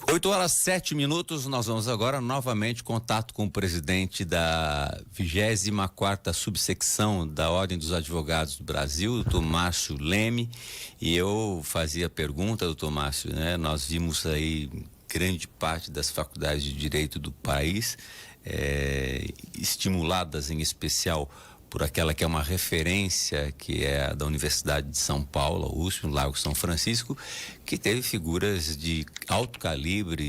8h07, nós vamos agora novamente contato com o presidente da 24ª subsecção da Ordem dos Advogados do Brasil, doutor Márcio Leme, e eu fazia a pergunta, doutor Márcio, né? Nós vimos aí grande parte das faculdades de direito do país, estimuladas em especial por aquela que é uma referência, que é a da Universidade de São Paulo, a USP, no Largo São Francisco, que teve figuras de alto calibre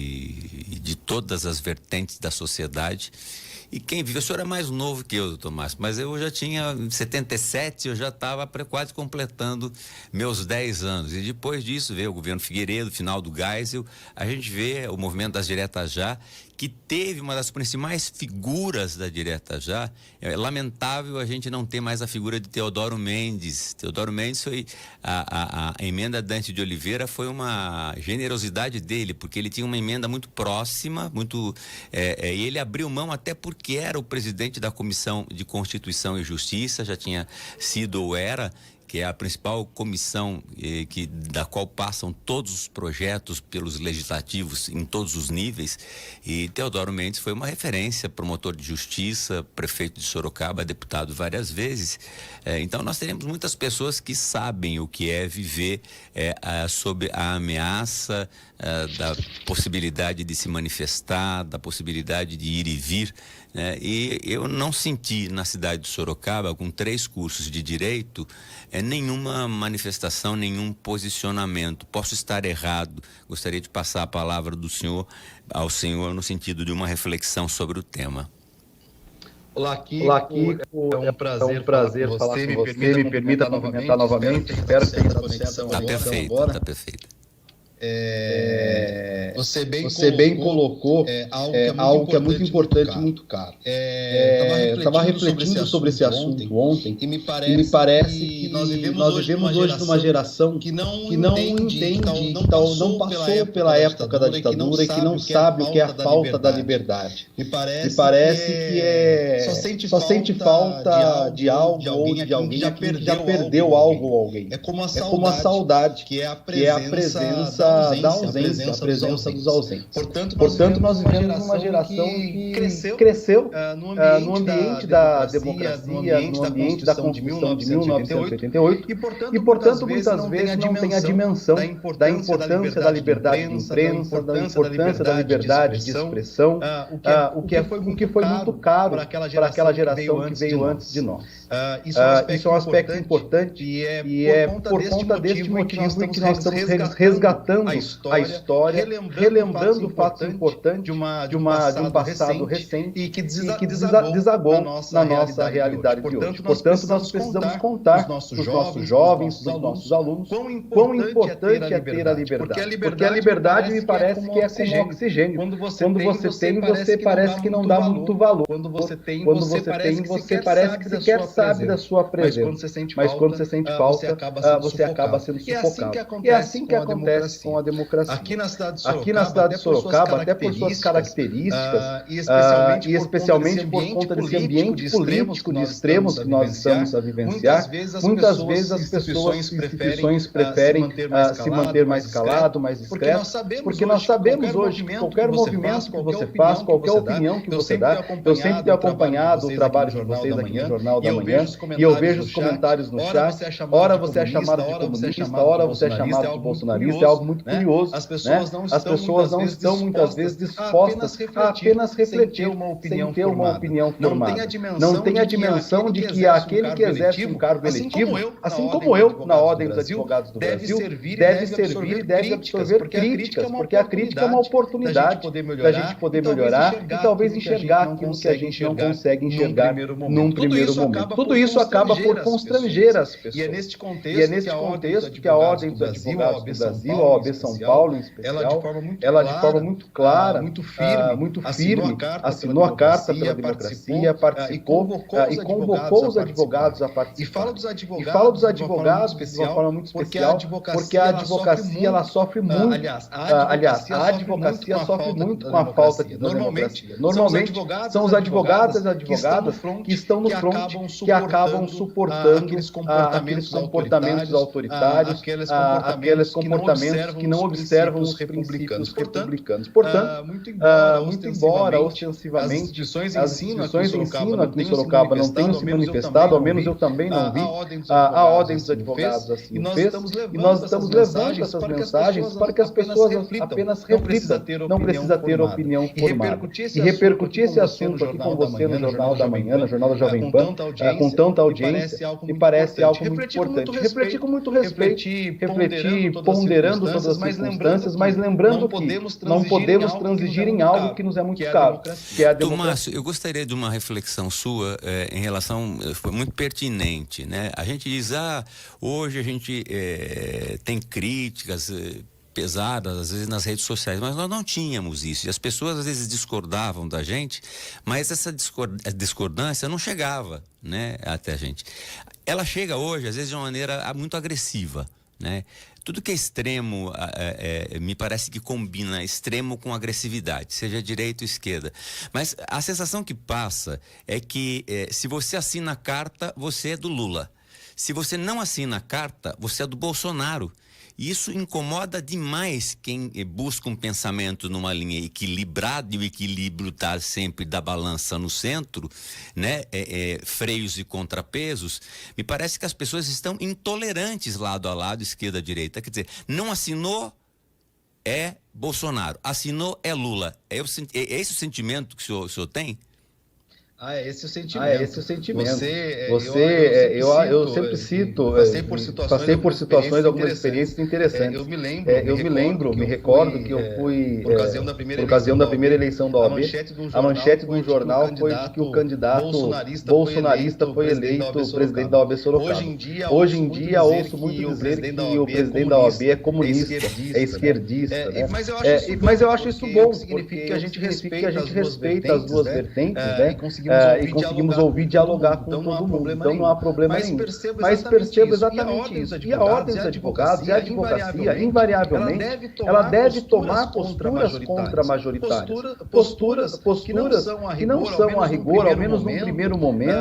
e de todas as vertentes da sociedade. E quem vive, o senhor é mais novo que eu, doutor Márcio, mas eu já tinha 77, eu já estava quase completando meus 10 anos. E depois disso veio o governo Figueiredo, final do Geisel, a gente vê o movimento das diretas já, que teve uma das principais figuras da direta já. É lamentável a gente não ter mais a figura de Teodoro Mendes. Teodoro Mendes foi a emenda Dante de Oliveira foi uma generosidade dele, porque ele tinha uma emenda muito próxima, e ele abriu mão até porque era o presidente da Comissão de Constituição e Justiça, já tinha sido ou era, que é a principal comissão da qual passam todos os projetos pelos legislativos em todos os níveis. E Teodoro Mendes foi uma referência, promotor de justiça, prefeito de Sorocaba, deputado várias vezes. Então nós teremos muitas pessoas que sabem o que é viver sob a ameaça da possibilidade de se manifestar, da possibilidade de ir e vir, né? E eu não senti na cidade de Sorocaba, com 3 cursos de direito, nenhuma manifestação, nenhum posicionamento. Posso estar errado, gostaria de passar a palavra ao senhor no sentido de uma reflexão sobre o tema. Olá, Kiko. É um prazer falar com você. Me permita cumprimentar novamente. Espero que tenha dado certo. Está perfeito. Você bem colocou algo que é muito importante e muito caro. Estava refletindo sobre esse assunto ontem e me parece que nós vivemos hoje numa geração que não entende, não passou pela época da ditadura e que não sabe o que é a falta da liberdade. Me parece que só sente falta de algo ou de alguém que já perdeu algo ou alguém. É como a saudade, que é a presença da ausência, a presença dos ausentes. Portanto, nós vivemos uma geração que cresceu no ambiente da democracia, no ambiente da Constituição de 1988 e, portanto, muitas vezes não tem a dimensão da importância da liberdade de imprensa, da importância da liberdade de expressão, o que foi muito caro para aquela geração que veio antes de nós. Isso é um aspecto importante e é por conta deste motivo que nós estamos resgatando a história, relembrando fatos importantes de um passado recente e que desagou na nossa realidade de hoje. Portanto, nós precisamos contar para os nossos jovens, para os nossos alunos, quão importante é ter a liberdade. Porque a liberdade me parece que é como oxigênio. Quando você tem, você parece que não dá muito valor. Quando você tem, você parece que sequer sabe da sua presença. Mas quando você sente falta, você acaba sendo sufocado. E é assim que acontece com a democracia. Aqui na cidade de Sorocaba, até por suas características, e especialmente por conta desse ambiente político de extremos que nós estamos a vivenciar, muitas vezes as instituições preferem se manter mais calado, mais discreto, porque nós sabemos hoje que qualquer movimento que você faz, qualquer opinião que você dá, eu sempre tenho acompanhado o trabalho de vocês aqui no Jornal da Manhã, e eu vejo os comentários no chat, ora você é chamado de comunista, ora você é chamado de bolsonarista, é algo muito curioso. As pessoas não estão muitas vezes dispostas a apenas refletir, sem ter uma opinião formada. Não tem a dimensão de que aquele que exerce um cargo eletivo, assim como eu, na Ordem dos Advogados do Brasil, deve servir e deve absorver críticas, porque a crítica é uma oportunidade da gente poder melhorar e talvez enxergar aquilo que a gente não consegue enxergar num primeiro momento. Tudo isso acaba por constranger as pessoas. E é neste contexto que a Ordem dos Advogados do Brasil, a OAB São Paulo em especial, ela de forma muito clara, muito firme, assinou a Carta pela Democracia, participou e convocou os advogados a participar. E fala dos advogados de uma forma muito especial, porque a advocacia ela sofre muito. Aliás, a advocacia sofre muito com a falta de democracia. Normalmente são os advogados e as advogadas que estão no front, que acabam suportando aqueles comportamentos autoritários, aqueles comportamentos que não observam os princípios republicanos. Portanto, muito embora ostensivamente as instituições de ensino aqui em Sorocaba não tenham se manifestado, ao menos eu também não vi, a Ordem dos Advogados assim o fez, e nós estamos levando essas mensagens para que as pessoas apenas reflitam, não precisa ter opinião formada. E repercutir esse assunto aqui com você no Jornal da Manhã, no Jornal da Jovem Pan, com tanta audiência, me parece algo muito importante. Refletir com muito respeito, refletir ponderando todas as circunstâncias, mas lembrando que não podemos transigir em algo que nos é muito caro, que é a democracia. Márcio, eu gostaria de uma reflexão sua em relação, foi muito pertinente, né? A gente diz, hoje a gente tem críticas pesadas, às vezes nas redes sociais, mas nós não tínhamos isso, e as pessoas às vezes discordavam da gente, mas essa discordância não chegava, né, até a gente. Ela chega hoje, às vezes, de uma maneira muito agressiva, né? Tudo que é extremo, me parece que combina extremo com agressividade, seja direita ou esquerda. Mas a sensação que passa é que se você assina a carta, você é do Lula. Se você não assina a carta, você é do Bolsonaro. E isso incomoda demais quem busca um pensamento numa linha equilibrada, e o equilíbrio está sempre da balança no centro, né? Freios e contrapesos. Me parece que as pessoas estão intolerantes lado a lado, esquerda a direita. Quer dizer, não assinou, é Bolsonaro. Assinou, é Lula. É esse o sentimento que o senhor tem? É esse o sentimento. Eu sempre cito, passei por situações, algumas experiências interessantes. Me recordo que eu fui, por ocasião da primeira eleição da OAB, a manchete de um jornal foi que o candidato bolsonarista foi eleito presidente da OAB Sorocaba. Hoje em dia, ouço muito dizer que o presidente da OAB é comunista, é esquerdista. Mas eu acho isso bom, significa que a gente respeita as duas vertentes, né? E conseguimos ouvir e dialogar com todo mundo. Então não há problema nenhum. Mas percebo exatamente isso. E a Ordem dos Advogados e a advocacia, invariavelmente, ela deve tomar posturas contra-majoritárias. Posturas que não são a rigor, ao menos num primeiro momento,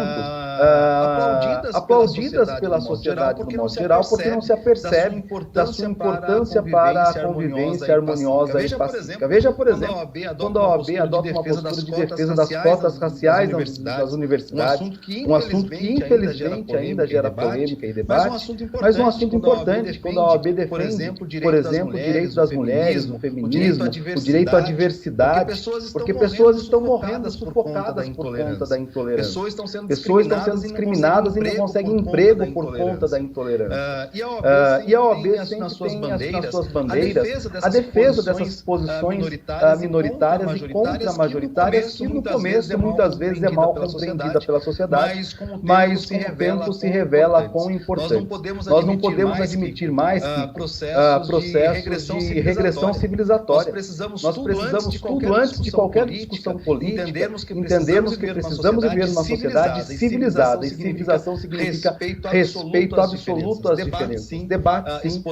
aplaudidas pela sociedade no modo geral, porque não se apercebe da sua importância para a convivência harmoniosa e pacífica. Veja, por exemplo, quando a OAB adota uma postura de defesa das cotas raciais das universidades, um assunto que infelizmente ainda gera polêmica e debate, mas um assunto importante, quando a OAB defende, por exemplo, o direito das mulheres, o feminismo, o direito à diversidade, porque pessoas estão morrendo sufocadas por conta da intolerância. Pessoas estão sendo discriminadas e não conseguem emprego por conta da intolerância. E a OAB sempre tem nas suas bandeiras a defesa dessas posições minoritárias e contra-majoritárias, que no começo muitas vezes é mal compreendida pela sociedade, mas com o tempo se revela quão importante. Nós não podemos admitir mais que processos de regressão civilizatória. Nós precisamos, tudo antes de qualquer discussão política, entendermos que precisamos viver numa sociedade civilizada. E civilização significa respeito absoluto às diferenças. Debate, sim,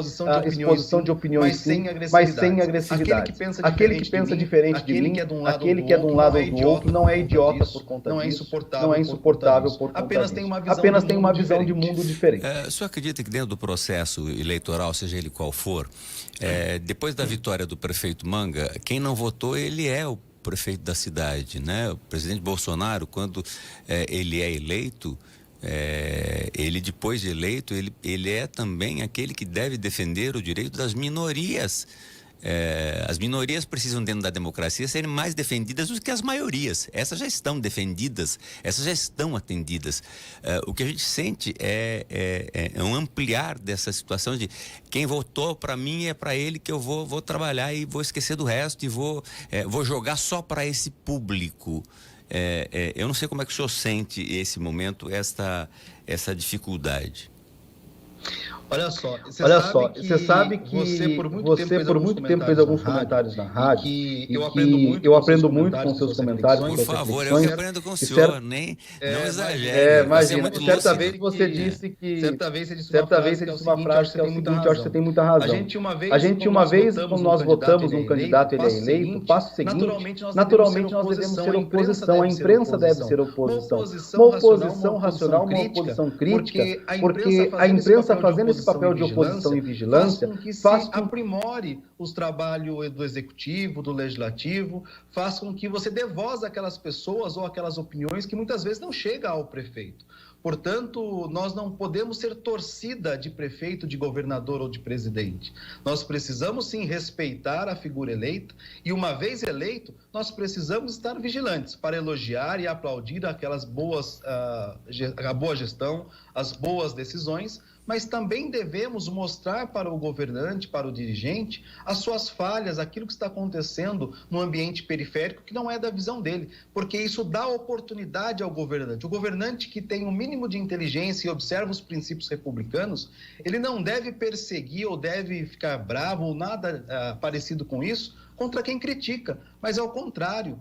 exposição de opiniões, sim, mas sem agressividade. Aquele que pensa diferente de mim, aquele que é de um lado ou do outro, não é idiota por conta disso, não é insuportável por conta disso. Apenas tem uma visão de mundo diferente. O senhor acredita que dentro do processo eleitoral, seja ele qual for, depois da vitória do prefeito Manga, quem não votou, ele é o prefeito da cidade, né? O presidente Bolsonaro, quando ele é eleito, ele depois de eleito, ele é também aquele que deve defender o direito das minorias. As minorias precisam, dentro da democracia, serem mais defendidas do que as maiorias. Essas já estão defendidas, essas já estão atendidas. O que a gente sente é um ampliar dessa situação de quem votou para mim, é para ele que eu vou trabalhar e vou esquecer do resto e vou jogar só para esse público. Eu não sei como é que o senhor sente esse momento, essa dificuldade. Olha só, você sabe que você por muito tempo fez alguns comentários na rádio e eu aprendo muito com seus comentários. Por favor, eu aprendo com o senhor, não exagere. Imagina, certa vez você disse uma frase que é o seguinte, eu acho que você tem muita razão. A gente uma vez, quando nós votamos um candidato, ele é eleito, o passo seguinte, naturalmente nós devemos ser oposição, a imprensa deve ser oposição. Uma oposição racional, uma oposição crítica, porque a imprensa fazendo oposição e vigilância faz com que aprimore os trabalhos do Executivo, do Legislativo, faz com que você dê voz àquelas pessoas ou àquelas opiniões que muitas vezes não chegam ao prefeito. Portanto, nós não podemos ser torcida de prefeito, de governador ou de presidente. Nós precisamos, sim, respeitar a figura eleita e, uma vez eleito, nós precisamos estar vigilantes para elogiar e aplaudir aquelas a boa gestão, as boas decisões, mas também devemos mostrar para o governante, para o dirigente, as suas falhas, aquilo que está acontecendo no ambiente periférico, que não é da visão dele, porque isso dá oportunidade ao governante. O governante que tem um mínimo de inteligência e observa os princípios republicanos, ele não deve perseguir ou deve ficar bravo ou nada parecido com isso, contra quem critica, mas ao contrário,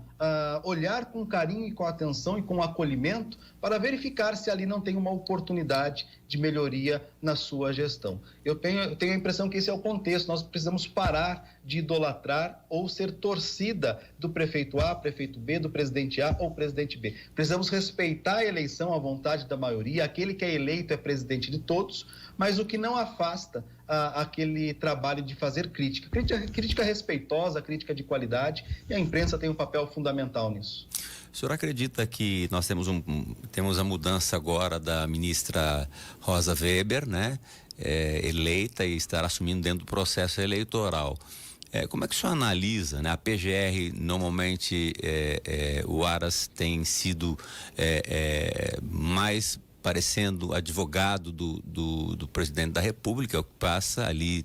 olhar com carinho e com atenção e com acolhimento para verificar se ali não tem uma oportunidade de melhoria na sua gestão. Eu tenho a impressão que esse é o contexto, nós precisamos parar de idolatrar ou ser torcida do prefeito A, prefeito B, do presidente A ou presidente B. Precisamos respeitar a eleição, a vontade da maioria, aquele que é eleito é presidente de todos, mas o que não afasta aquele trabalho de fazer crítica respeitosa, crítica de qualidade, e a imprensa tem um papel fundamental nisso. O senhor acredita que nós temos a mudança agora da ministra Rosa Weber, né? Eleita e estará assumindo dentro do processo eleitoral. Como é que o senhor analisa, né? A PGR, normalmente, o Aras tem sido mais parecendo advogado do presidente da República, o que passa ali,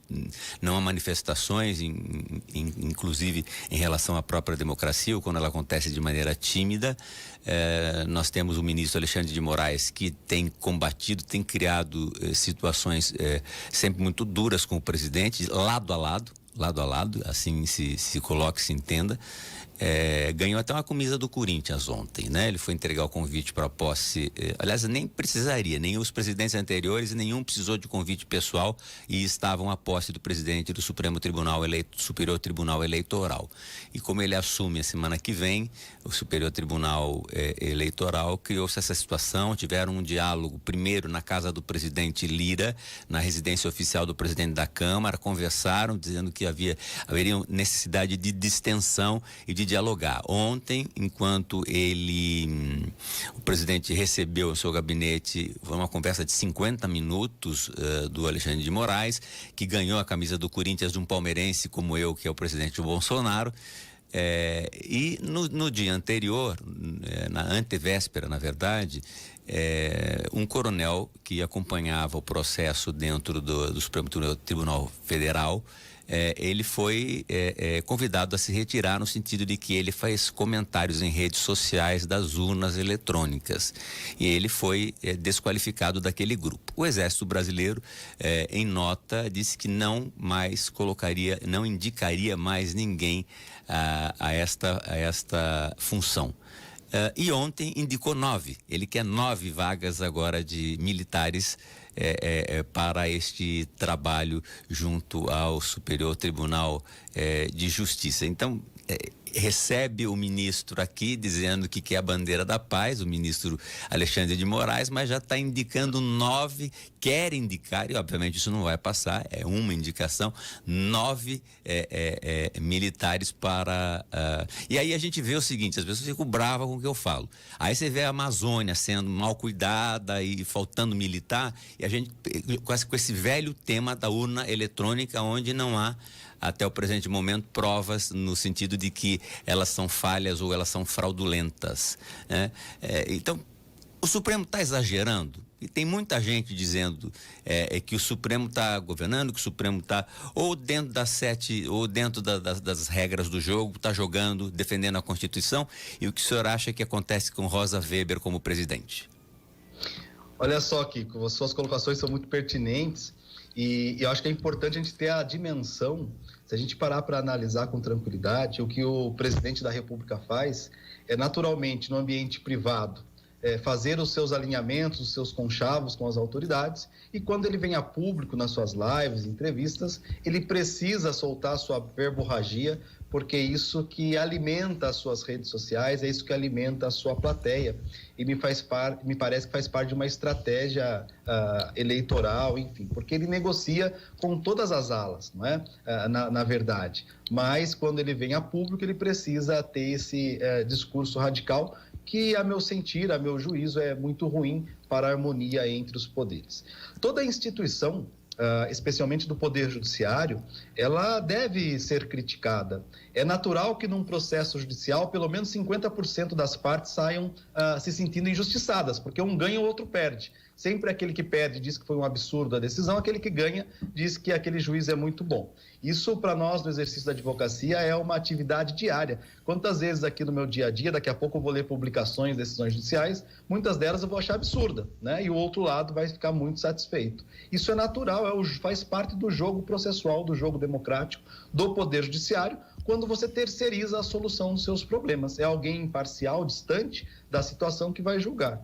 não há manifestações, inclusive em relação à própria democracia, ou quando ela acontece de maneira tímida. Nós temos o ministro Alexandre de Moraes, que tem combatido, tem criado situações sempre muito duras com o presidente, lado a lado, assim se coloque, se entenda. Ganhou até uma camisa do Corinthians ontem, né? Ele foi entregar o convite para a posse, aliás, nem precisaria, nem os presidentes anteriores, nenhum precisou de convite pessoal e estavam à posse do presidente do Superior Tribunal Eleitoral. E como ele assume a semana que vem, o Superior Tribunal Eleitoral criou-se essa situação, tiveram um diálogo primeiro na casa do presidente Lira, na residência oficial do presidente da Câmara, conversaram dizendo que haveria necessidade de distensão e de dialogar. Ontem, enquanto o presidente recebeu o seu gabinete, foi uma conversa de 50 minutos do Alexandre de Moraes, que ganhou a camisa do Corinthians de um palmeirense como eu, que é o presidente Bolsonaro. E no dia anterior, na antevéspera, na verdade, um coronel que acompanhava o processo dentro do Supremo Tribunal Federal, ele foi convidado a se retirar, no sentido de que ele faz comentários em redes sociais das urnas eletrônicas, e ele foi desqualificado daquele grupo. O Exército Brasileiro, em nota, disse que não indicaria mais ninguém a esta função. E ontem indicou 9. Ele quer 9 vagas agora de militares para este trabalho junto ao Superior Tribunal de Justiça. Então, recebe o ministro aqui dizendo que quer a bandeira da paz, o ministro Alexandre de Moraes, mas já está indicando 9, quer indicar, e obviamente isso não vai passar, é uma indicação, 9 militares para... E aí a gente vê o seguinte, as pessoas ficam bravas com o que eu falo. Aí você vê a Amazônia sendo mal cuidada e faltando militar, e a gente quase com esse velho tema da urna eletrônica, onde não há, até o presente momento, provas no sentido de que elas são falhas ou elas são fraudulentas, né? Então, o Supremo está exagerando, e tem muita gente dizendo que o Supremo está governando, que o Supremo está ou dentro das regras do jogo, está jogando, defendendo a Constituição. E o que o senhor acha que acontece com Rosa Weber como presidente? Olha só, Kiko, as suas colocações são muito pertinentes. E eu acho que é importante a gente ter a dimensão, se a gente parar para analisar com tranquilidade, o que o presidente da República faz naturalmente, no ambiente privado, fazer os seus alinhamentos, os seus conchavos com as autoridades, e quando ele vem a público nas suas lives, entrevistas, ele precisa soltar a sua verborragia porque é isso que alimenta as suas redes sociais, é isso que alimenta a sua plateia, e me parece que faz parte de uma estratégia eleitoral, enfim, porque ele negocia com todas as alas, não é? Na verdade, mas quando ele vem a público, ele precisa ter esse discurso radical, que, a meu sentir, a meu juízo, é muito ruim para a harmonia entre os poderes. Toda instituição, especialmente do Poder Judiciário, ela deve ser criticada. É natural que num processo judicial, pelo menos 50% das partes saiam se sentindo injustiçadas, porque um ganha, o outro perde. Sempre aquele que perde diz que foi um absurdo a decisão, aquele que ganha diz que aquele juiz é muito bom. Isso, para nós, no exercício da advocacia, é uma atividade diária. Quantas vezes aqui no meu dia a dia, daqui a pouco eu vou ler publicações, decisões judiciais, muitas delas eu vou achar absurda, né? E o outro lado vai ficar muito satisfeito. Isso é natural, faz parte do jogo processual, do jogo democrático, do Poder Judiciário, quando você terceiriza a solução dos seus problemas. É alguém imparcial, distante da situação que vai julgar.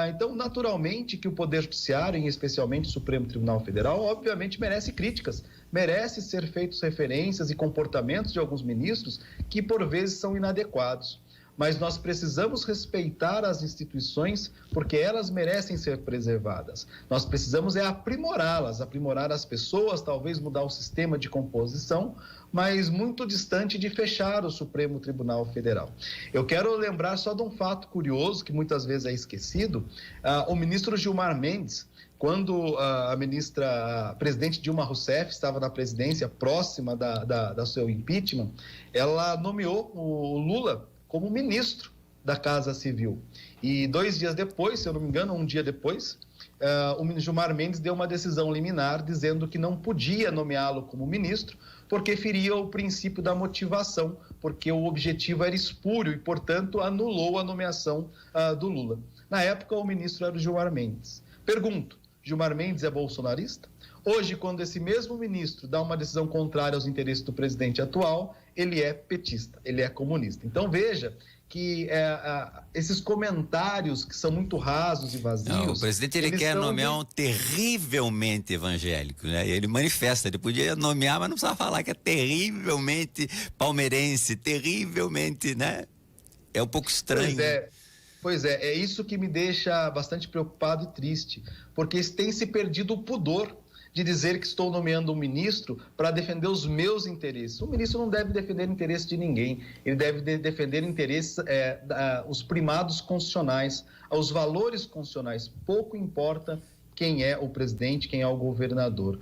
Então, naturalmente que o Poder Judiciário, e especialmente o Supremo Tribunal Federal, obviamente merece críticas, merece ser feitas referências e comportamentos de alguns ministros que por vezes são inadequados. Mas nós precisamos respeitar as instituições, porque elas merecem ser preservadas. Nós precisamos aprimorá-las, aprimorar as pessoas, talvez mudar o sistema de composição, mas muito distante de fechar o Supremo Tribunal Federal. Eu quero lembrar só de um fato curioso, que muitas vezes é esquecido. O ministro Gilmar Mendes, quando a presidente Dilma Rousseff estava na presidência, próxima da seu impeachment, ela nomeou o Lula como ministro da Casa Civil. E 2 dias depois, se eu não me engano, um dia depois, o Gilmar Mendes deu uma decisão liminar dizendo que não podia nomeá-lo como ministro, porque feria o princípio da motivação, porque o objetivo era espúrio e, portanto, anulou a nomeação do Lula. Na época, o ministro era o Gilmar Mendes. Pergunto, Gilmar Mendes é bolsonarista? Hoje, quando esse mesmo ministro dá uma decisão contrária aos interesses do presidente atual, ele é petista, ele é comunista. Então, veja que esses comentários que são muito rasos e vazios... Não, o presidente ele quer nomear um terrivelmente evangélico, né? Ele manifesta, ele podia nomear, mas não precisava falar que é terrivelmente palmeirense, terrivelmente, né? É um pouco estranho. Pois é isso que me deixa bastante preocupado e triste, porque tem se perdido o pudor de dizer que estou nomeando um ministro para defender os meus interesses. O ministro não deve defender interesse de ninguém, ele deve defender interesses, os primados constitucionais, os valores constitucionais. Pouco importa quem é o presidente, quem é o governador.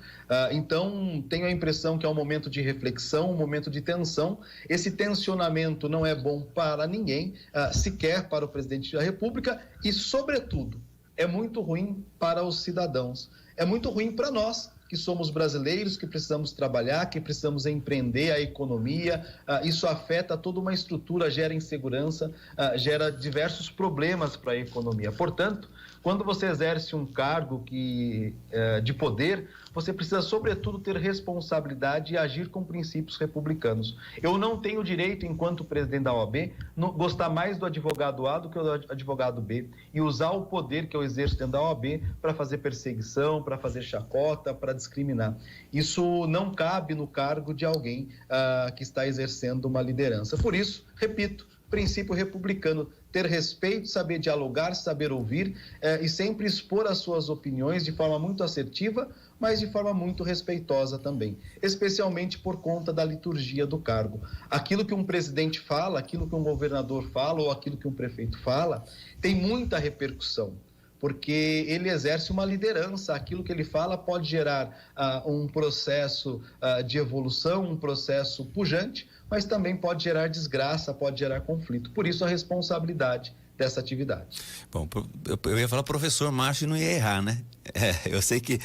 Então, tenho a impressão que é um momento de reflexão, um momento de tensão. Esse tensionamento não é bom para ninguém, sequer para o presidente da República, e, sobretudo, é muito ruim para os cidadãos. É muito ruim para nós, que somos brasileiros, que precisamos trabalhar, que precisamos empreender a economia. Isso afeta toda uma estrutura, gera insegurança, gera diversos problemas para a economia. Portanto, quando você exerce um cargo de poder, você precisa, sobretudo, ter responsabilidade e agir com princípios republicanos. Eu não tenho direito, enquanto presidente da OAB, gostar mais do advogado A do que do advogado B e usar o poder que eu exerço dentro da OAB para fazer perseguição, para fazer chacota, para discriminar. Isso não cabe no cargo de alguém que está exercendo uma liderança. Por isso, repito, princípio republicano, ter respeito, saber dialogar, saber ouvir e sempre expor as suas opiniões de forma muito assertiva, mas de forma muito respeitosa também, especialmente por conta da liturgia do cargo. Aquilo que um presidente fala, aquilo que um governador fala ou aquilo que um prefeito fala, tem muita repercussão, porque ele exerce uma liderança. Aquilo que ele fala pode gerar um processo de evolução, um processo pujante, mas também pode gerar desgraça, pode gerar conflito. Por isso a responsabilidade dessa atividade. Bom, eu ia falar professor Márcio e não ia errar, né? Eu sei que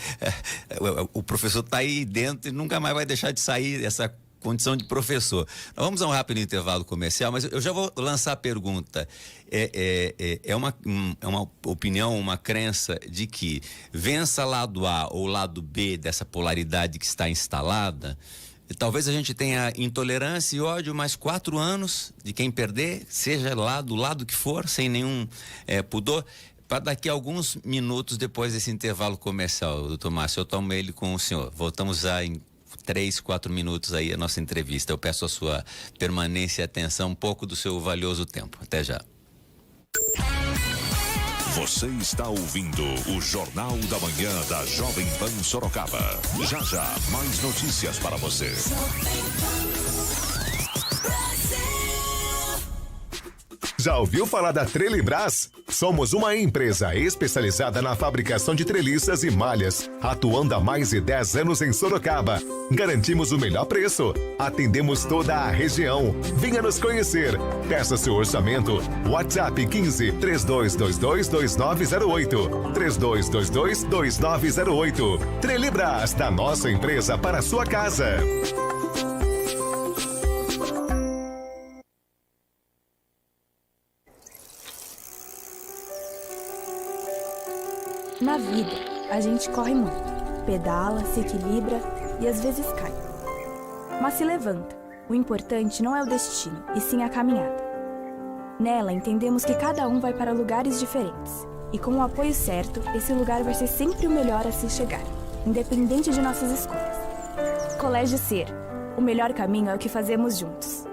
o professor está aí dentro e nunca mais vai deixar de sair essa condição de professor. Nós vamos a um rápido intervalo comercial, mas eu já vou lançar a pergunta. É uma opinião, uma crença de que vença lado A ou lado B dessa polaridade que está instalada, talvez a gente tenha intolerância e ódio mais 4 anos de quem perder, seja do lado que for, sem nenhum pudor, para daqui a alguns minutos depois desse intervalo comercial. Doutor Márcio, eu tomo ele com o senhor. Voltamos a 3, 4 minutos aí a nossa entrevista. Eu peço a sua permanência e atenção, um pouco do seu valioso tempo. Até já. Você está ouvindo o Jornal da Manhã da Jovem Pan Sorocaba. Já já, mais notícias para você. Já ouviu falar da Trelibras? Somos uma empresa especializada na fabricação de treliças e malhas, atuando há mais de 10 anos em Sorocaba. Garantimos o melhor preço. Atendemos toda a região. Venha nos conhecer. Peça seu orçamento. WhatsApp 15 3222 2908. 3222 2908. Trelibras, da nossa empresa para a sua casa. Na vida, a gente corre muito, pedala, se equilibra e às vezes cai. Mas se levanta. O importante não é o destino, e sim a caminhada. Nela, entendemos que cada um vai para lugares diferentes. E com o apoio certo, esse lugar vai ser sempre o melhor a se chegar, independente de nossas escolhas. Colégio Ser. O melhor caminho é o que fazemos juntos.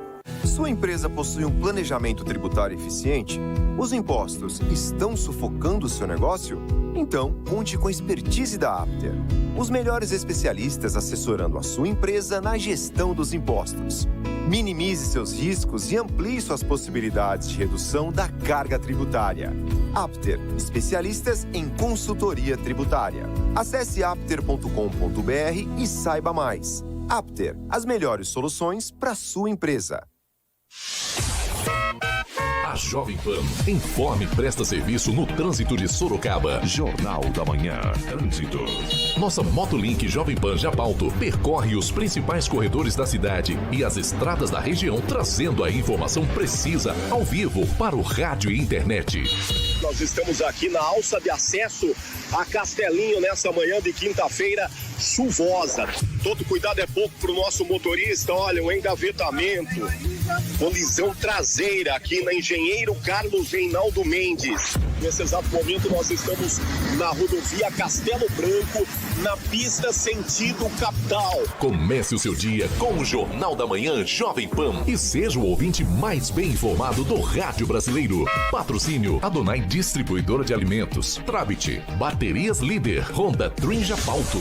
Sua empresa possui um planejamento tributário eficiente? Os impostos estão sufocando o seu negócio? Então, conte com a expertise da Apter. Os melhores especialistas assessorando a sua empresa na gestão dos impostos. Minimize seus riscos e amplie suas possibilidades de redução da carga tributária. Apter, especialistas em consultoria tributária. Acesse apter.com.br e saiba mais. Apter, as melhores soluções para sua empresa. A Jovem Pan informa e presta serviço no trânsito de Sorocaba. Jornal da Manhã. Trânsito. Nossa Motolink Jovem Pan Japauto percorre os principais corredores da cidade e as estradas da região, trazendo a informação precisa ao vivo para o rádio e internet. Nós estamos aqui na alça de acesso a Castelinho nessa manhã de quinta-feira chuvosa. Todo cuidado é pouco para o nosso motorista. Olha, o engavetamento, colisão traseira aqui na Engenheiro Carlos Reinaldo Mendes. Nesse exato momento nós estamos na rodovia Castelo Branco, na pista sentido capital. Comece o seu dia com o Jornal da Manhã Jovem Pan e seja o ouvinte mais bem informado do rádio brasileiro. Patrocínio Adonai Distribuidora de Alimentos, Trabit, Baterias Líder, Honda Dream Japauto.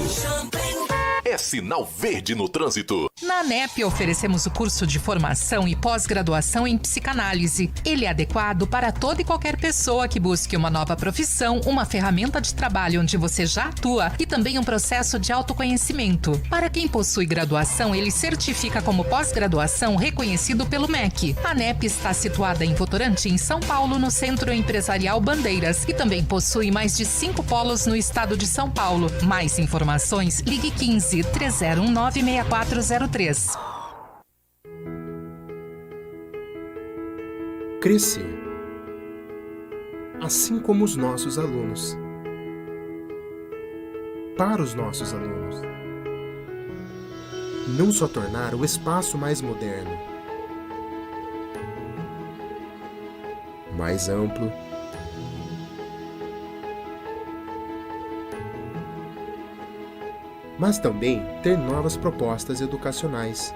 É sinal verde no trânsito. Na ANEP oferecemos o curso de formação e pós-graduação em psicanálise. Ele é adequado para toda e qualquer pessoa que busque uma nova profissão, uma ferramenta de trabalho onde você já atua e também um processo de autoconhecimento. Para quem possui graduação, ele certifica como pós-graduação reconhecido pelo MEC. A ANEP está situada em Votorantim, São Paulo, no Centro Empresarial Bandeiras e também possui mais de 5 polos no estado de São Paulo. Mais informações, ligue 15 3019 6403. Crescer, assim como os nossos alunos. Para os nossos alunos. Não só tornar o espaço mais moderno, mais amplo, mas também ter novas propostas educacionais,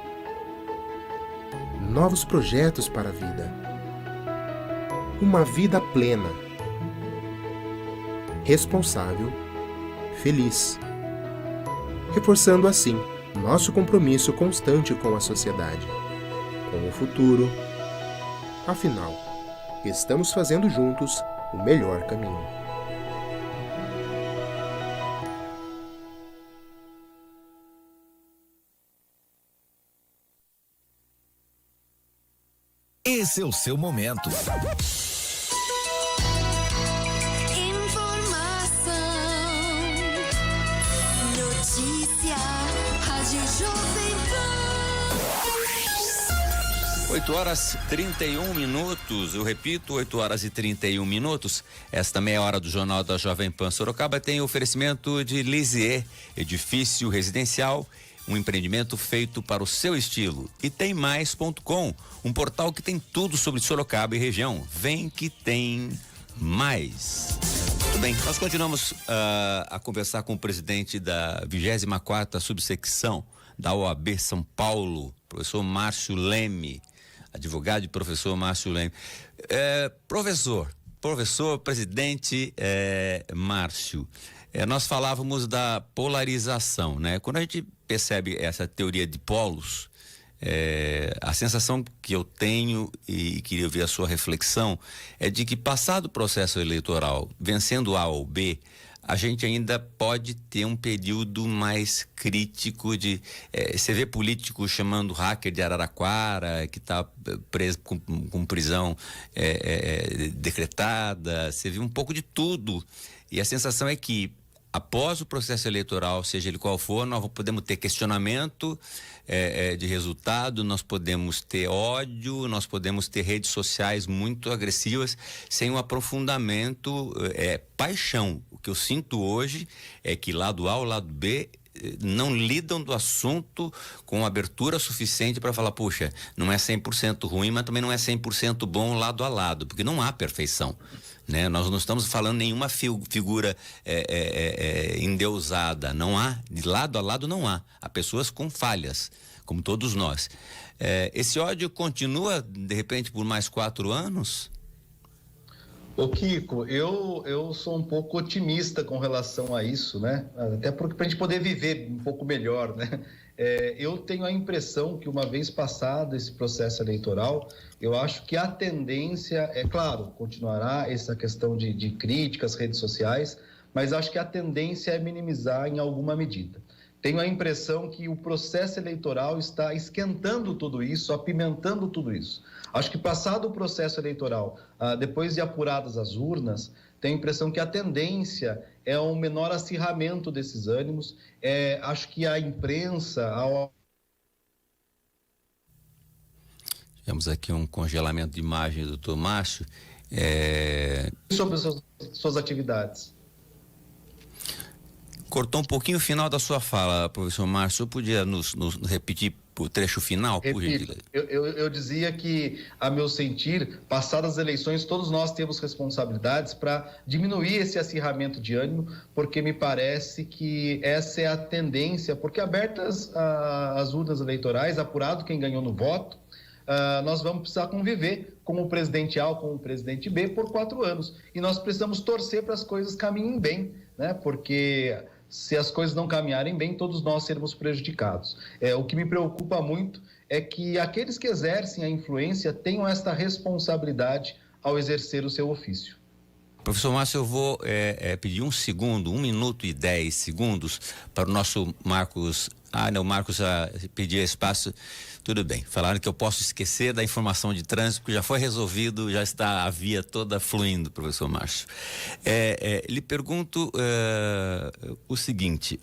novos projetos para a vida. Uma vida plena, responsável, feliz. Reforçando assim nosso compromisso constante com a sociedade, com o futuro. Afinal, estamos fazendo juntos o melhor caminho. Esse é o seu momento. Informação, notícia, Rádio Jovem Pan. 8h31. Eu repito, 8h31. Esta meia hora do Jornal da Jovem Pan Sorocaba tem oferecimento de Lisier, edifício residencial, um empreendimento feito para o seu estilo. E tem mais.com, um portal que tem tudo sobre Sorocaba e região. Vem que tem mais. Muito bem, nós continuamos a conversar com o presidente da 24ª subsecção da OAB São Paulo, professor Márcio Leme, advogado e professor Márcio Leme. Professor, presidente Márcio, nós falávamos da polarização, né? Quando a gente percebe essa teoria de polos, a sensação que eu tenho, e queria ouvir a sua reflexão, é de que, passado o processo eleitoral, vencendo A ou B, a gente ainda pode ter um período mais crítico de... você vê políticos chamando hacker de Araraquara, que está preso com prisão decretada, você vê um pouco de tudo. E a sensação é que, após o processo eleitoral, seja ele qual for, nós podemos ter questionamento de resultado, nós podemos ter ódio, nós podemos ter redes sociais muito agressivas, sem um aprofundamento, paixão. O que eu sinto hoje é que lado A ou lado B não lidam do assunto com abertura suficiente para falar, puxa, não é 100% ruim, mas também não é 100% bom lado a lado, porque não há perfeição, né? Nós não estamos falando nenhuma figura endeusada, não há, de lado a lado não há pessoas com falhas, como todos nós. Esse ódio continua, de repente, por mais 4 anos? Ô Kiko, eu sou um pouco otimista com relação a isso, né? Até porque para a gente poder viver um pouco melhor, né? Eu tenho a impressão que, uma vez passado esse processo eleitoral, eu acho que a tendência, claro, continuará essa questão de críticas, redes sociais, mas acho que a tendência é minimizar em alguma medida. Tenho a impressão que o processo eleitoral está esquentando tudo isso, apimentando tudo isso. Acho que, passado o processo eleitoral, depois de apuradas as urnas, tenho a impressão que a tendência é um menor acirramento desses ânimos. Acho que a imprensa... Tivemos aqui um congelamento de imagem do Dr. Márcio. Sobre suas atividades. Cortou um pouquinho o final da sua fala, professor Márcio. Eu podia nos repetir o trecho final, por gentileza? Eu dizia que, a meu sentir, passadas as eleições, todos nós temos responsabilidades para diminuir esse acirramento de ânimo, porque me parece que essa é a tendência, porque abertas as urnas eleitorais, apurado quem ganhou no voto, nós vamos precisar conviver com o presidente A ou com o presidente B por 4 anos. E nós precisamos torcer para as coisas caminhem bem, né? Porque se as coisas não caminharem bem, todos nós seremos prejudicados. O que me preocupa muito é que aqueles que exercem a influência tenham esta responsabilidade ao exercer o seu ofício. Professor Márcio, eu vou pedir 1 minuto e 10 segundos para o nosso Marcos. O Marcos pediu espaço. Tudo bem, falaram que eu posso esquecer da informação de trânsito, porque já foi resolvido, já está a via toda fluindo, professor Márcio. Lhe pergunto o seguinte,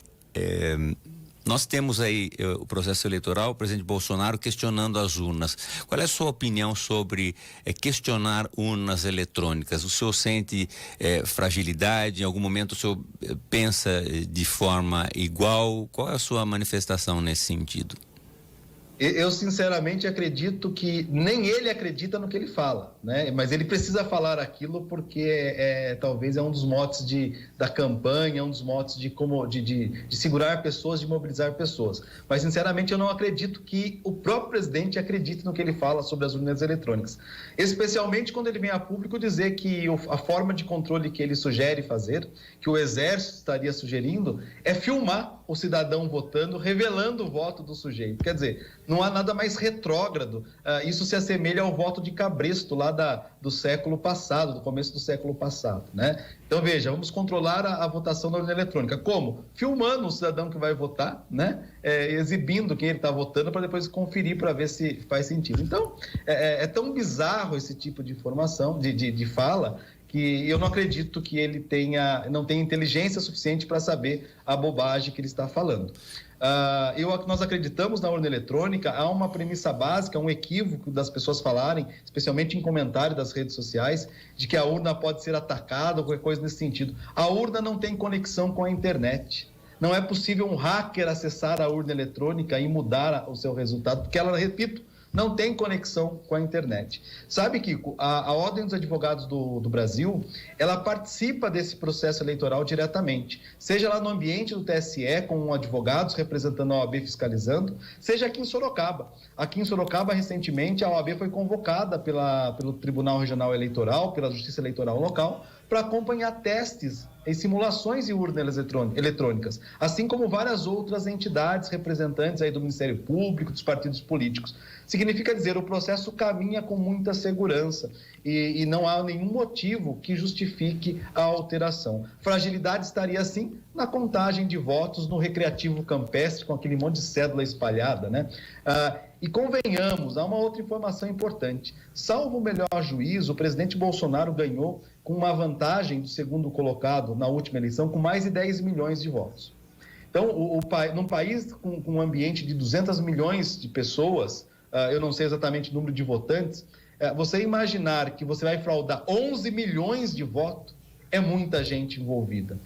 nós temos aí o processo eleitoral, o presidente Bolsonaro questionando as urnas. Qual é a sua opinião sobre questionar urnas eletrônicas? O senhor sente fragilidade? Em algum momento o senhor pensa de forma igual? Qual é a sua manifestação nesse sentido? Eu sinceramente acredito que nem ele acredita no que ele fala, né? Mas ele precisa falar aquilo porque talvez é um dos motes da campanha, um dos motes de segurar pessoas, de mobilizar pessoas. Mas sinceramente eu não acredito que o próprio presidente acredite no que ele fala sobre as urnas eletrônicas. Especialmente quando ele vem a público dizer que a forma de controle que ele sugere fazer, que o Exército estaria sugerindo, é filmar o cidadão votando, revelando o voto do sujeito. Quer dizer, não há nada mais retrógrado. Isso se assemelha ao voto de Cabresto lá do século passado, do começo do século passado, né? Então, veja, vamos controlar a votação da urna eletrônica. Como? Filmando o cidadão que vai votar, né? Exibindo quem ele está votando para depois conferir para ver se faz sentido. Então, é tão bizarro esse tipo de informação, de fala, que eu não acredito que ele não tenha inteligência suficiente para saber a bobagem que ele está falando. Nós acreditamos na urna eletrônica. Há uma premissa básica, um equívoco das pessoas falarem, especialmente em comentário das redes sociais, de que a urna pode ser atacada ou qualquer coisa nesse sentido. A urna não tem conexão com a internet. Não é possível um hacker acessar a urna eletrônica e mudar o seu resultado, porque ela, repito, não tem conexão com a internet. Sabe, Kiko, a Ordem dos Advogados do Brasil, ela participa desse processo eleitoral diretamente, seja lá no ambiente do TSE, com advogados representando a OAB fiscalizando, seja aqui em Sorocaba. Aqui em Sorocaba, recentemente, a OAB foi convocada pelo Tribunal Regional Eleitoral, pela Justiça Eleitoral Local, para acompanhar testes em simulações de urnas eletrônicas, assim como várias outras entidades representantes aí do Ministério Público, dos partidos políticos. Significa dizer, o processo caminha com muita segurança e não há nenhum motivo que justifique a alteração. Fragilidade estaria, sim, na contagem de votos no recreativo campestre, com aquele monte de cédula espalhada, né? E convenhamos, há uma outra informação importante. Salvo o melhor juízo, o presidente Bolsonaro ganhou com uma vantagem do segundo colocado na última eleição, com mais de 10 milhões de votos. Então, num país com um ambiente de 200 milhões de pessoas, eu não sei exatamente o número de votantes, você imaginar que você vai fraudar 11 milhões de votos, é muita gente envolvida.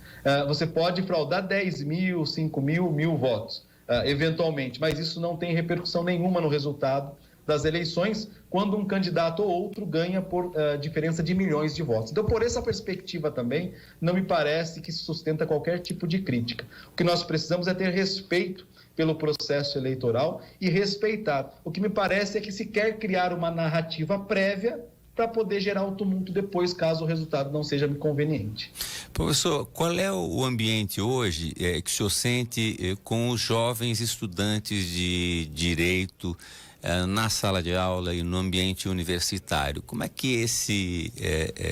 Você pode fraudar 10 mil, 5 mil, 1.000 votos, eventualmente, mas isso não tem repercussão nenhuma no resultado das eleições, quando um candidato ou outro ganha por diferença de milhões de votos. Então, por essa perspectiva também, não me parece que sustenta qualquer tipo de crítica. O que nós precisamos é ter respeito pelo processo eleitoral e respeitar. O que me parece é que se quer criar uma narrativa prévia para poder gerar o tumulto depois, caso o resultado não seja conveniente. Professor, qual é o ambiente hoje que o senhor sente com os jovens estudantes de direito na sala de aula e no ambiente universitário? Como é que esse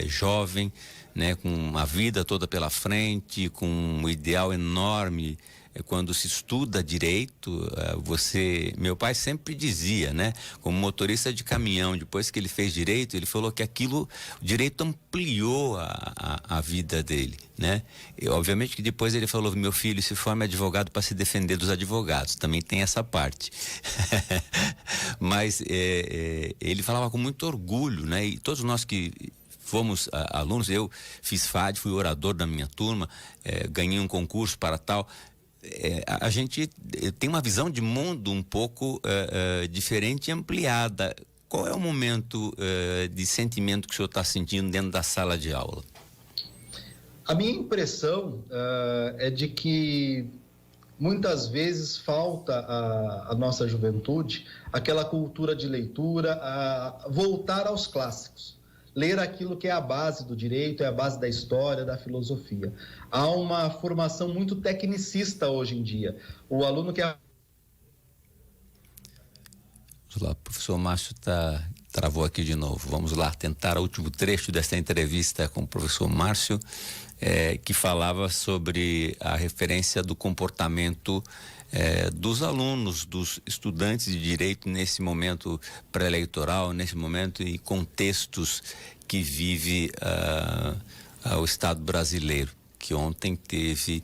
jovem, né, com a vida toda pela frente, com um ideal enorme, quando se estuda direito, meu pai sempre dizia, né, como motorista de caminhão, depois que ele fez direito, ele falou que o direito ampliou a vida dele, né? E, obviamente que depois ele falou, meu filho se forma advogado para se defender dos advogados, também tem essa parte. Mas ele falava com muito orgulho, né? E todos nós que fomos alunos, eu fiz FAD, fui orador da minha turma, ganhei um concurso para tal. A gente tem uma visão de mundo um pouco diferente e ampliada. Qual é o momento de sentimento que o senhor está sentindo dentro da sala de aula? A minha impressão é de que muitas vezes falta à nossa juventude aquela cultura de leitura, voltar aos clássicos. Ler aquilo que é a base do direito, é a base da história, da filosofia. Há uma formação muito tecnicista hoje em dia. O aluno que Vamos lá, o professor Márcio travou aqui de novo. Vamos lá tentar o último trecho desta entrevista com o professor Márcio, que falava sobre a referência do comportamento dos alunos, dos estudantes de direito nesse momento pré-eleitoral, nesse momento e contextos que vive o Estado brasileiro, que ontem teve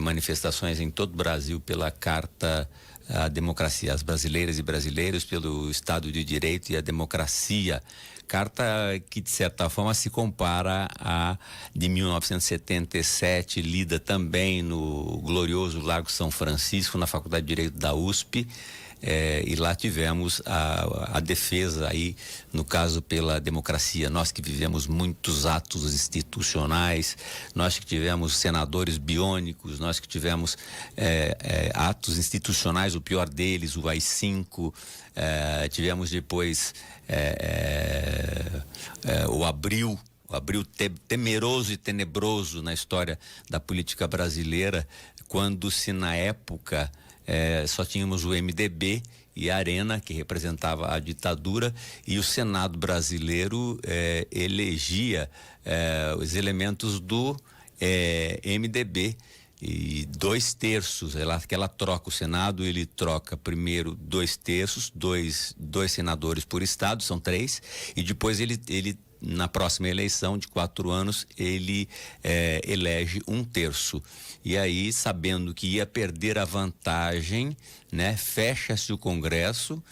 manifestações em todo o Brasil pela Carta à Democracia, as brasileiras e brasileiros pelo Estado de Direito e a democracia. Carta que, de certa forma, se compara à de 1977, lida também no glorioso Largo São Francisco, na Faculdade de Direito da USP, e lá tivemos a defesa aí, no caso pela democracia. Nós que vivemos muitos atos institucionais, nós que tivemos senadores biônicos, nós que tivemos atos institucionais, o pior deles, o AI-5, tivemos depois o Abril temeroso e tenebroso na história da política brasileira, quando se na época só tínhamos o MDB e a Arena, que representava a ditadura, e o Senado brasileiro elegia os elementos do MDB, e 2/3, que ela troca o Senado, ele troca primeiro 2/3, dois senadores por estado, são 3, e depois ele na próxima eleição de 4 anos, ele elege 1/3. E aí, sabendo que ia perder a vantagem, né, fecha-se o Congresso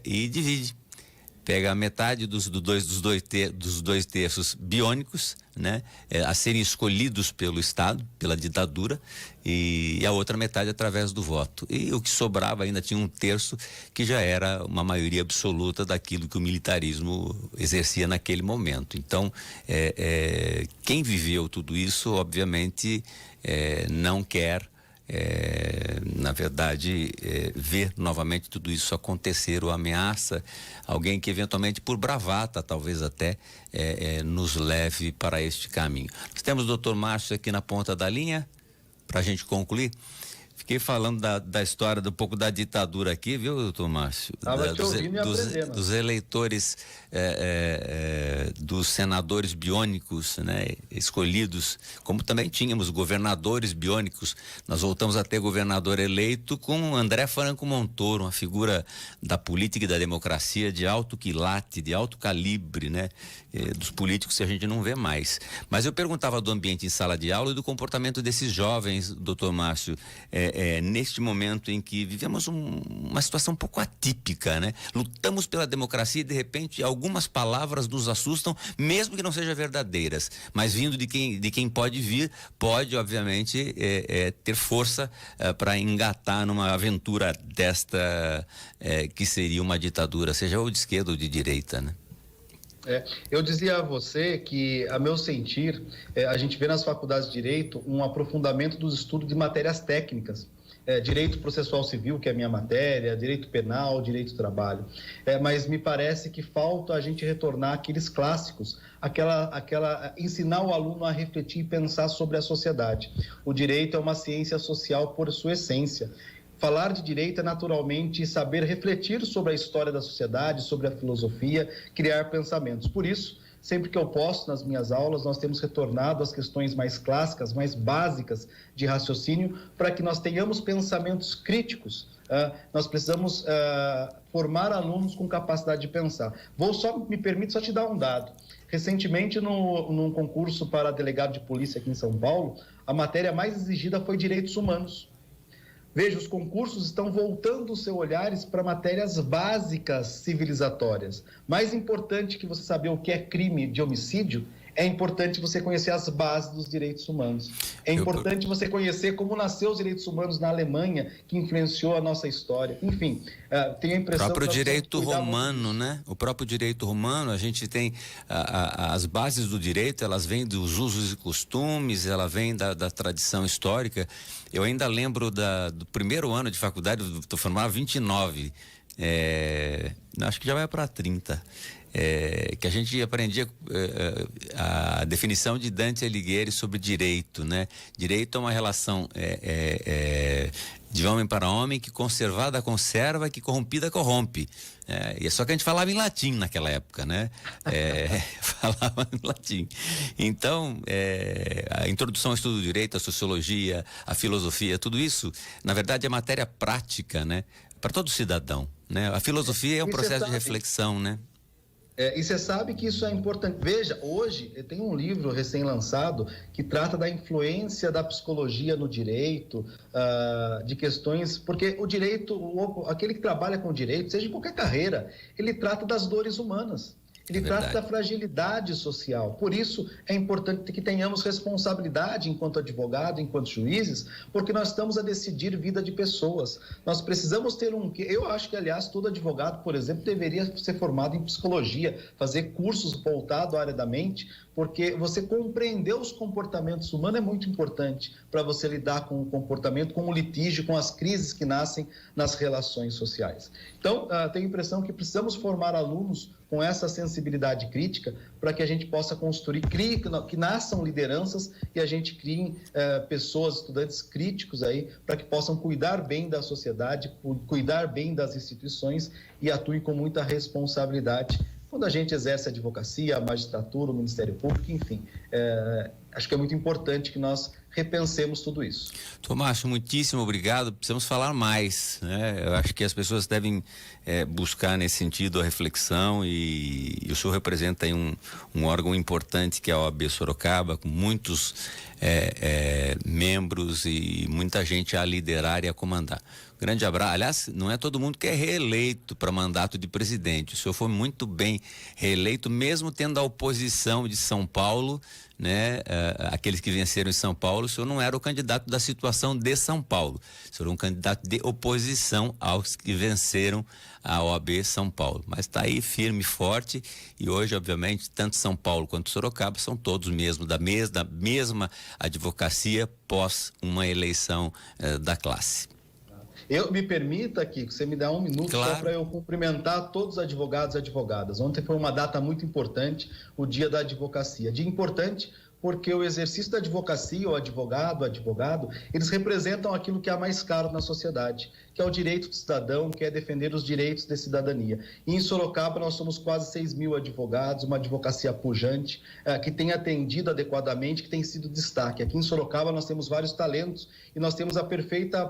e divide. pega a metade dos dois terços biônicos, né, a serem escolhidos pelo Estado, pela ditadura, e a outra metade através do voto. E o que sobrava ainda tinha um terço que já era uma maioria absoluta daquilo que o militarismo exercia naquele momento. Então, quem viveu tudo isso, obviamente, não quer, na verdade, ver novamente tudo isso acontecer, ou ameaça alguém que eventualmente, por bravata, talvez até, nos leve para este caminho. Nós temos o doutor Márcio aqui na ponta da linha, para a gente concluir. Fiquei falando da história, um pouco da ditadura aqui, viu, doutor Márcio? Dos eleitores, dos senadores biônicos, né, escolhidos, como também tínhamos governadores biônicos. Nós voltamos a ter governador eleito com André Franco Montoro, uma figura da política e da democracia de alto quilate, de alto calibre, né, dos políticos que a gente não vê mais. Mas eu perguntava do ambiente em sala de aula e do comportamento desses jovens, doutor Márcio, neste momento em que vivemos uma situação um pouco atípica, né? Lutamos pela democracia e, de repente, algumas palavras nos assustam, mesmo que não sejam verdadeiras, mas vindo de quem pode vir, pode, obviamente, ter força para engatar numa aventura desta, que seria uma ditadura, seja ou de esquerda ou de direita, né? Eu dizia a você que, a meu sentir, a gente vê nas faculdades de Direito um aprofundamento dos estudos de matérias técnicas. Direito processual civil, que é a minha matéria, direito penal, direito do trabalho. Mas me parece que falta a gente retornar àqueles clássicos, ensinar o aluno a refletir e pensar sobre a sociedade. O direito é uma ciência social por sua essência. Falar de direito é naturalmente saber refletir sobre a história da sociedade, sobre a filosofia, criar pensamentos. Por isso, sempre que eu posso, nas minhas aulas, nós temos retornado às questões mais clássicas, mais básicas de raciocínio, para que nós tenhamos pensamentos críticos. Nós precisamos formar alunos com capacidade de pensar. Me permite só te dar um dado. Recentemente, num concurso para delegado de polícia aqui em São Paulo, a matéria mais exigida foi direitos humanos. Veja, os concursos estão voltando os seus olhares para matérias básicas civilizatórias. Mais importante que você saber o que é crime de homicídio, é importante você conhecer as bases dos direitos humanos. É importante você conhecer como nasceu os direitos humanos na Alemanha, que influenciou a nossa história. Enfim, tenho a impressão... O próprio direito romano, né? O próprio direito romano, a gente tem as bases do direito, elas vêm dos usos e costumes, ela vem da tradição histórica. Eu ainda lembro do primeiro ano de faculdade, estou formado em 29, acho que já vai para 30. Que a gente aprendia a definição de Dante Alighieri sobre direito, né? Direito é uma relação de homem para homem, que conservada conserva, que corrompida corrompe. Só que a gente falava em latim naquela época, né? Falava em latim. Então, a introdução ao estudo do direito, a sociologia, a filosofia, tudo isso, na verdade, é matéria prática, né? Para todo cidadão, né? A filosofia é um processo de reflexão, né? E você sabe que isso é importante. Veja, hoje tem um livro recém-lançado que trata da influência da psicologia no direito, de questões... Porque o direito, aquele que trabalha com direito, seja em qualquer carreira, ele trata das dores humanas. Ele trata da fragilidade social. Por isso, é importante que tenhamos responsabilidade enquanto advogado, enquanto juízes, porque nós estamos a decidir vida de pessoas. Nós precisamos ter eu acho que, aliás, todo advogado, por exemplo, deveria ser formado em psicologia, fazer cursos voltados à área da mente, porque você compreender os comportamentos humanos é muito importante para você lidar com o comportamento, com o litígio, com as crises que nascem nas relações sociais. Então, tenho a impressão que precisamos formar alunos com essa sensibilidade crítica para que a gente possa construir, que nasçam lideranças e a gente crie pessoas, estudantes críticos aí, para que possam cuidar bem da sociedade, cuidar bem das instituições e atuem com muita responsabilidade quando a gente exerce a advocacia, a magistratura, o Ministério Público, enfim. Acho que é muito importante que nós repensemos tudo isso. Tomás, muitíssimo obrigado. Precisamos falar mais, né? Eu acho que as pessoas devem buscar nesse sentido a reflexão e o senhor representa aí um órgão importante que é a OAB Sorocaba, com muitos membros e muita gente a liderar e a comandar. Grande abraço. Aliás, não é todo mundo que é reeleito para mandato de presidente. O senhor foi muito bem reeleito, mesmo tendo a oposição de São Paulo, né? Aqueles que venceram em São Paulo, o senhor não era o candidato da situação de São Paulo. O senhor era um candidato de oposição aos que venceram a OAB São Paulo. Mas está aí firme e forte e hoje, obviamente, tanto São Paulo quanto Sorocaba são todos mesmo da mesma advocacia pós uma eleição da classe. Me permita, Kiko, você me dá um minuto, claro, só para eu cumprimentar todos os advogados e advogadas. Ontem foi uma data muito importante, o Dia da Advocacia. Dia importante porque o exercício da advocacia, o advogado, eles representam aquilo que há mais caro na sociedade, que é o direito do cidadão, que é defender os direitos de cidadania. E em Sorocaba nós somos quase 6.000 advogados, uma advocacia pujante, que tem atendido adequadamente, que tem sido destaque. Aqui em Sorocaba nós temos vários talentos e nós temos a perfeita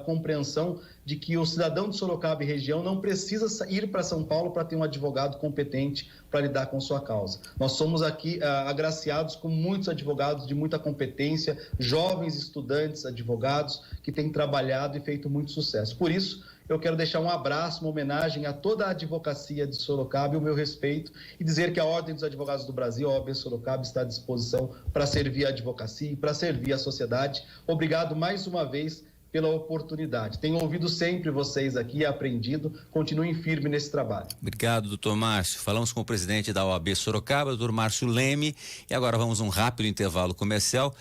compreensão de que o cidadão de Sorocaba e região não precisa ir para São Paulo para ter um advogado competente para lidar com sua causa. Nós somos aqui agraciados com muitos advogados de muita competência, jovens estudantes, advogados que têm trabalhado e feito muito sucesso. Por isso, eu quero deixar um abraço, uma homenagem a toda a advocacia de Sorocaba e o meu respeito e dizer que a Ordem dos Advogados do Brasil, a OAB Sorocaba, está à disposição para servir a advocacia e para servir a sociedade. Obrigado mais uma vez pela oportunidade. Tenho ouvido sempre vocês aqui e aprendido. Continuem firmes nesse trabalho. Obrigado, doutor Márcio. Falamos com o presidente da OAB Sorocaba, doutor Márcio Leme, e agora vamos a um rápido intervalo comercial.